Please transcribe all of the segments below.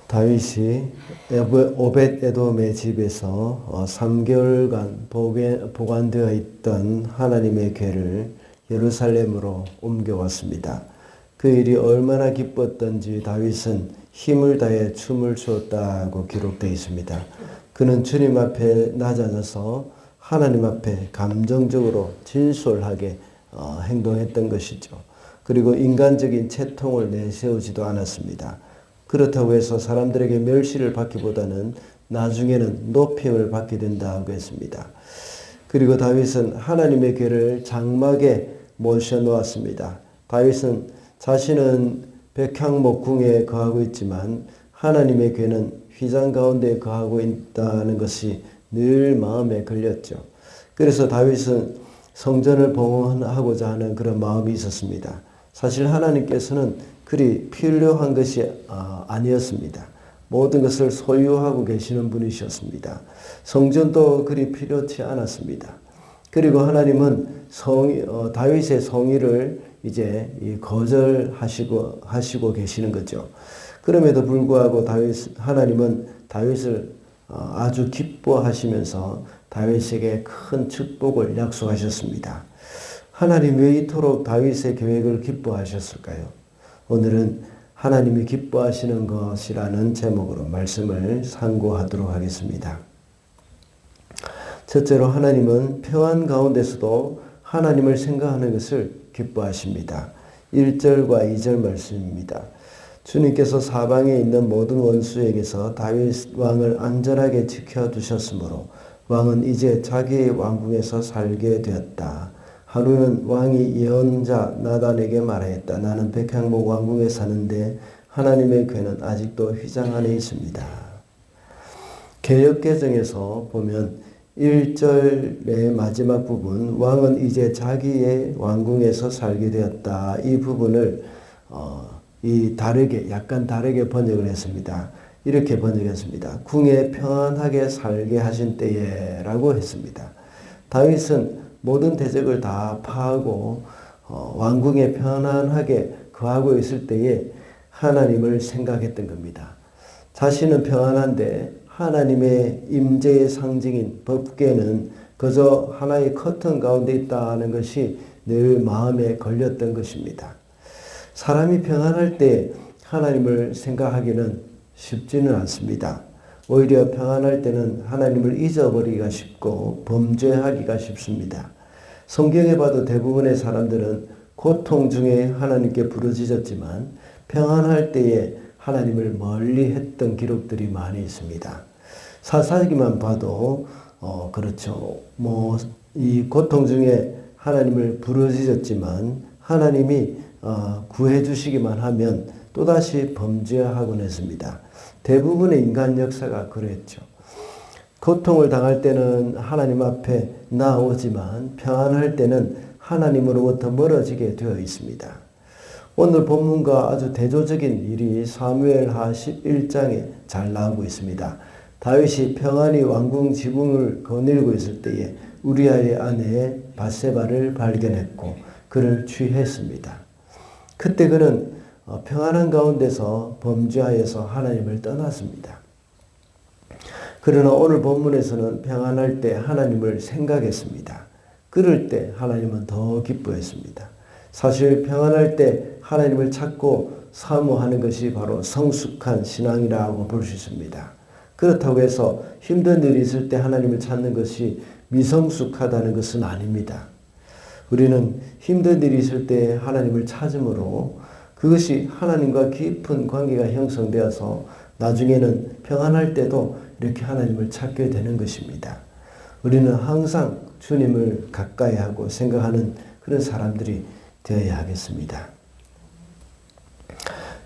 다윗이 오벳에돔의 집에서 3개월간 보관되어 있던 하나님의 궤를 예루살렘으로 옮겨왔습니다. 그 일이 얼마나 기뻤던지 다윗은 힘을 다해 춤을 추었다고 기록되어 있습니다. 그는 주님 앞에 낮아져서 하나님 앞에 감정적으로 진솔하게 행동했던 것이죠. 그리고 인간적인 채통을 내세우지도 않았습니다. 그렇다고 해서 사람들에게 멸시를 받기보다는 나중에는 높임을 받게 된다고 했습니다. 그리고 다윗은 하나님의 궤를 장막에 모셔놓았습니다. 다윗은 자신은 백향목 궁에 거하고 있지만 하나님의 궤는 휘장 가운데 거하고 있다는 것이 늘 마음에 걸렸죠. 그래서 다윗은 성전을 봉헌하고자 하는 그런 마음이 있었습니다. 사실 하나님께서는 그리 필요한 것이 아니었습니다. 모든 것을 소유하고 계시는 분이셨습니다. 성전도 그리 필요치 않았습니다. 그리고 하나님은 다윗의 성의를 이제 거절하시고 계시는 거죠. 그럼에도 불구하고 하나님은 다윗을 아주 기뻐하시면서 다윗에게 큰 축복을 약속하셨습니다. 하나님 왜 이토록 다윗의 계획을 기뻐하셨을까요? 오늘은 하나님이 기뻐하시는 것이라는 제목으로 말씀을 상고하도록 하겠습니다. 첫째로 하나님은 평안 가운데서도 하나님을 생각하는 것을 기뻐하십니다. 1절과 2절 말씀입니다. 주님께서 사방에 있는 모든 원수에게서 다윗 왕을 안전하게 지켜두셨으므로 왕은 이제 자기의 왕궁에서 살게 되었다. 하루는 왕이 예언자 나단에게 말하였다. 나는 백향목 왕궁에 사는데 하나님의 궤는 아직도 휘장 안에 있습니다. 개역개정에서 보면 1절의 마지막 부분 왕은 이제 자기의 왕궁에서 살게 되었다. 이 부분을 약간 다르게 번역을 했습니다. 이렇게 번역했습니다. 궁에 평안하게 살게 하신 때에 라고 했습니다. 다윗은 모든 대적을 다 파하고 왕궁에 편안하게 거하고 있을 때에 하나님을 생각했던 겁니다. 자신은 평안한데 하나님의 임재의 상징인 법궤는 그저 하나의 커튼 가운데 있다는 것이 늘 마음에 걸렸던 것입니다. 사람이 평안할 때 하나님을 생각하기는 쉽지는 않습니다. 오히려 평안할 때는 하나님을 잊어버리기가 쉽고 범죄하기가 쉽습니다. 성경에 봐도 대부분의 사람들은 고통 중에 하나님께 부르짖었지만 평안할 때에 하나님을 멀리 했던 기록들이 많이 있습니다. 사사기만 봐도 그렇죠. 이 고통 중에 하나님을 부르짖었지만 하나님이 구해 주시기만 하면 또다시 범죄하곤 했습니다. 대부분의 인간 역사가 그랬죠. 고통을 당할 때는 하나님 앞에 나오지만 평안할 때는 하나님으로부터 멀어지게 되어 있습니다. 오늘 본문과 아주 대조적인 일이 사무엘하 11장에 잘 나오고 있습니다. 다윗이 평안히 왕궁 지붕을 거닐고 있을 때에 우리아의 아내 밧세바를 발견했고 그를 취했습니다. 그때 그는 평안한 가운데서 범죄하여서 하나님을 떠났습니다. 그러나 오늘 본문에서는 평안할 때 하나님을 생각했습니다. 그럴 때 하나님은 더 기뻐했습니다. 사실 평안할 때 하나님을 찾고 사모하는 것이 바로 성숙한 신앙이라고 볼 수 있습니다. 그렇다고 해서 힘든 일이 있을 때 하나님을 찾는 것이 미성숙하다는 것은 아닙니다. 우리는 힘든 일이 있을 때 하나님을 찾음으로 그것이 하나님과 깊은 관계가 형성되어서 나중에는 평안할 때도 이렇게 하나님을 찾게 되는 것입니다. 우리는 항상 주님을 가까이 하고 생각하는 그런 사람들이 되어야 하겠습니다.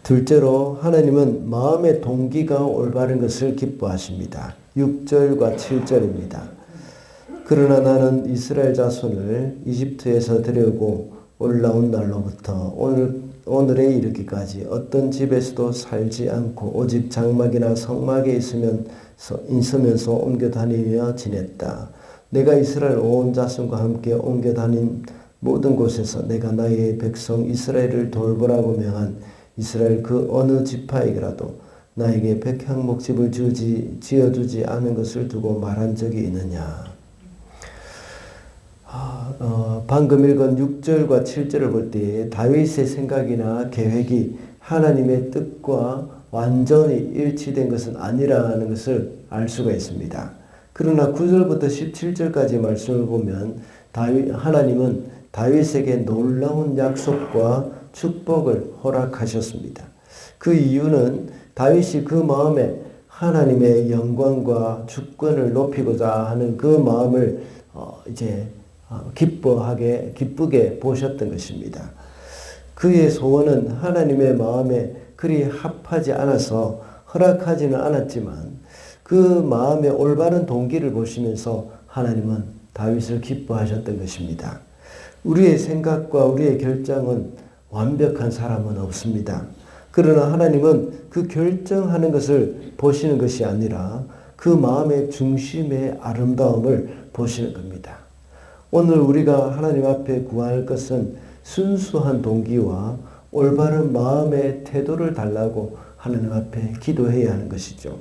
둘째로 하나님은 마음의 동기가 올바른 것을 기뻐하십니다. 6절과 7절입니다. 그러나 나는 이스라엘 자손을 이집트에서 데려오고 올라온 날로부터 오늘에 이르기까지 어떤 집에서도 살지 않고 오직 장막이나 성막에 있으면서 옮겨 다니며 지냈다. 내가 이스라엘 온 자손과 함께 옮겨 다닌 모든 곳에서 내가 나의 백성 이스라엘을 돌보라고 명한 이스라엘 그 어느 지파에게라도 나에게 백향목집을 지어주지 않은 것을 두고 말한 적이 있느냐. 방금 읽은 6절과 7절을 볼 때 다윗의 생각이나 계획이 하나님의 뜻과 완전히 일치된 것은 아니라는 것을 알 수가 있습니다. 그러나 9절부터 17절까지 말씀을 보면 하나님은 다윗에게 놀라운 약속과 축복을 허락하셨습니다. 그 이유는 다윗이 그 마음에 하나님의 영광과 주권을 높이고자 하는 그 마음을 기쁘게 보셨던 것입니다. 그의 소원은 하나님의 마음에 그리 합하지 않아서 허락하지는 않았지만 그 마음의 올바른 동기를 보시면서 하나님은 다윗을 기뻐하셨던 것입니다. 우리의 생각과 우리의 결정은 완벽한 사람은 없습니다. 그러나 하나님은 그 결정하는 것을 보시는 것이 아니라 그 마음의 중심의 아름다움을 보시는 겁니다. 오늘 우리가 하나님 앞에 구할 것은 순수한 동기와 올바른 마음의 태도를 달라고 하나님 앞에 기도해야 하는 것이죠.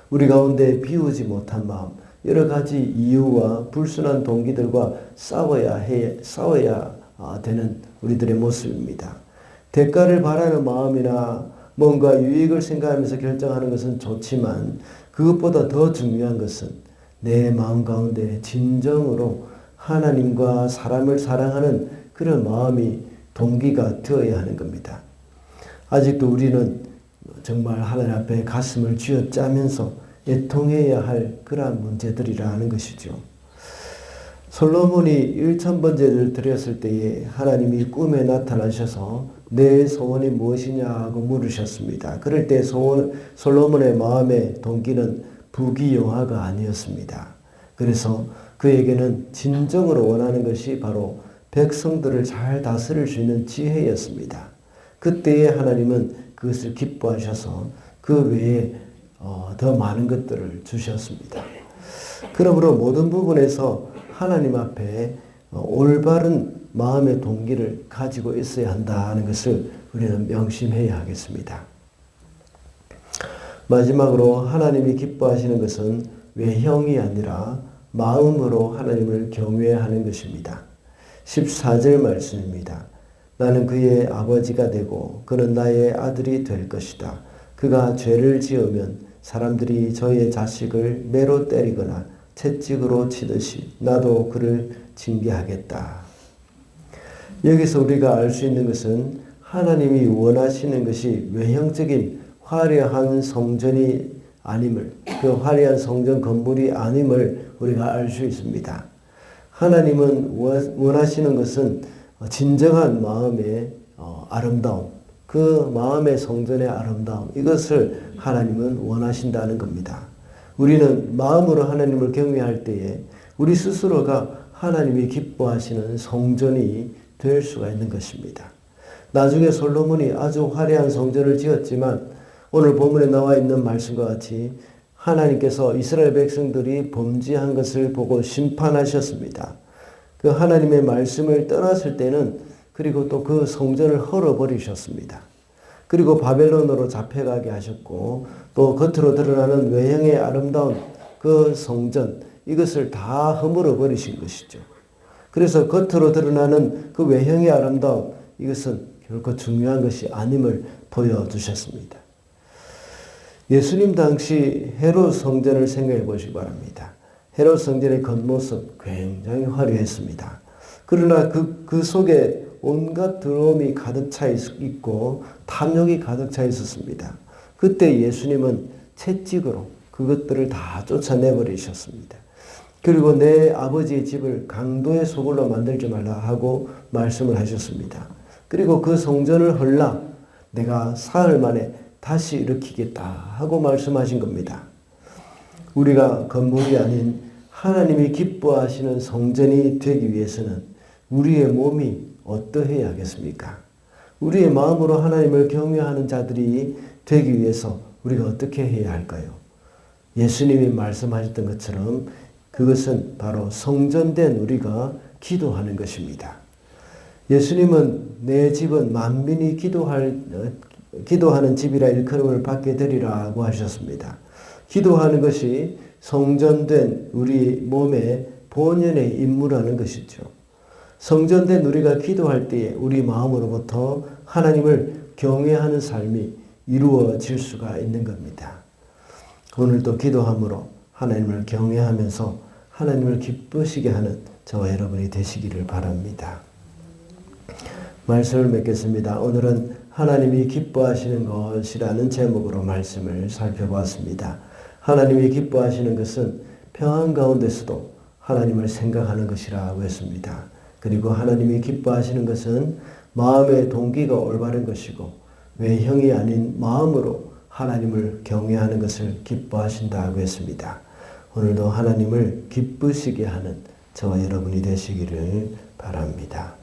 우리 가운데 비우지 못한 마음, 여러 가지 이유와 불순한 동기들과 싸워야 되는 우리들의 모습입니다. 대가를 바라는 마음이나 뭔가 유익을 생각하면서 결정하는 것은 좋지만 그것보다 더 중요한 것은 내 마음 가운데 진정으로 하나님과 사람을 사랑하는 그런 마음이 동기가 되어야 하는 겁니다. 아직도 우리는 정말 하나님 앞에 가슴을 쥐어짜면서 애통해야 할 그러한 문제들이라는 것이죠. 솔로몬이 1000번제를 드렸을 때에 하나님이 꿈에 나타나셔서 내 소원이 무엇이냐고 물으셨습니다. 그럴 때 솔로몬의 마음의 동기는 부귀영화가 아니었습니다. 그래서 그에게는 진정으로 원하는 것이 바로 백성들을 잘 다스릴 수 있는 지혜였습니다. 그때에 하나님은 그것을 기뻐하셔서 그 외에 더 많은 것들을 주셨습니다. 그러므로 모든 부분에서 하나님 앞에 올바른 마음의 동기를 가지고 있어야 한다는 것을 우리는 명심해야 하겠습니다. 마지막으로 하나님이 기뻐하시는 것은 외형이 아니라 마음으로 하나님을 경외하는 것입니다. 14절 말씀입니다. 나는 그의 아버지가 되고 그는 나의 아들이 될 것이다. 그가 죄를 지으면 사람들이 저의 자식을 매로 때리거나 채찍으로 치듯이 나도 그를 징계하겠다. 여기서 우리가 알 수 있는 것은 하나님이 원하시는 것이 외형적인 화려한 성전이 아님을, 그 화려한 성전 건물이 아님을 우리가 알 수 있습니다. 하나님은 원하시는 것은 진정한 마음의 아름다움, 그 마음의 성전의 아름다움, 이것을 하나님은 원하신다는 겁니다. 우리는 마음으로 하나님을 경외할 때에 우리 스스로가 하나님이 기뻐하시는 성전이 될 수가 있는 것입니다. 나중에 솔로몬이 아주 화려한 성전을 지었지만 오늘 본문에 나와 있는 말씀과 같이 하나님께서 이스라엘 백성들이 범죄한 것을 보고 심판하셨습니다. 그 하나님의 말씀을 떠났을 때는 그리고 또 그 성전을 헐어버리셨습니다. 그리고 바벨론으로 잡혀가게 하셨고 또 겉으로 드러나는 외형의 아름다운 그 성전, 이것을 다 허물어 버리신 것이죠. 그래서 겉으로 드러나는 그 외형의 아름다움, 이것은 결코 중요한 것이 아님을 보여주셨습니다. 예수님 당시 헤롯 성전을 생각해 보시기 바랍니다. 헤롯 성전의 겉모습 굉장히 화려했습니다. 그러나 그 속에 온갖 더러움이 가득 차 있고 탐욕이 가득 차 있었습니다. 그때 예수님은 채찍으로 그것들을 다 쫓아내버리셨습니다. 그리고 내 아버지의 집을 강도의 소굴로 만들지 말라 하고 말씀을 하셨습니다. 그리고 그 성전을 헐라 내가 사흘 만에 다시 일으키겠다 하고 말씀하신 겁니다. 우리가 건물이 아닌 하나님이 기뻐하시는 성전이 되기 위해서는 우리의 몸이 어떠해야 하겠습니까? 우리의 마음으로 하나님을 경외하는 자들이 되기 위해서 우리가 어떻게 해야 할까요? 예수님이 말씀하셨던 것처럼 그것은 바로 성전된 우리가 기도하는 것입니다. 예수님은 내 집은 만민이 기도하는 집이라 일컬음을 받게 되리라고 하셨습니다. 기도하는 것이 성전된 우리 몸의 본연의 임무라는 것이죠. 성전된 우리가 기도할 때에 우리 마음으로부터 하나님을 경외하는 삶이 이루어질 수가 있는 겁니다. 오늘도 기도함으로 하나님을 경외하면서 하나님을 기쁘시게 하는 저와 여러분이 되시기를 바랍니다. 말씀을 맺겠습니다. 오늘은 하나님이 기뻐하시는 것이라는 제목으로 말씀을 살펴보았습니다. 하나님이 기뻐하시는 것은 평안 가운데서도 하나님을 생각하는 것이라고 했습니다. 그리고 하나님이 기뻐하시는 것은 마음의 동기가 올바른 것이고 외형이 아닌 마음으로 하나님을 경외하는 것을 기뻐하신다고 했습니다. 오늘도 하나님을 기쁘시게 하는 저와 여러분이 되시기를 바랍니다.